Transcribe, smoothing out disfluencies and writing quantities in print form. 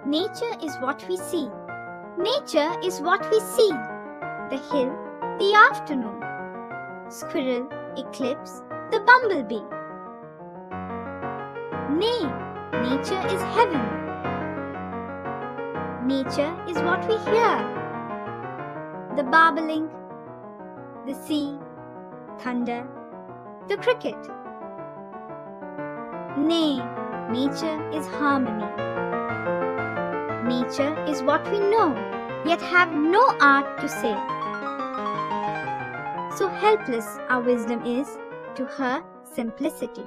Nature is what we see. Nature is what we see. The hill, the afternoon. Squirrel, eclipse, the bumblebee. Nay, nature is heaven. Nature is what we hear. The babbling, the sea, thunder, the cricket. Nay, nature is harmony. Nature is what we know, yet have no art to say. So helpless our wisdom is to her simplicity.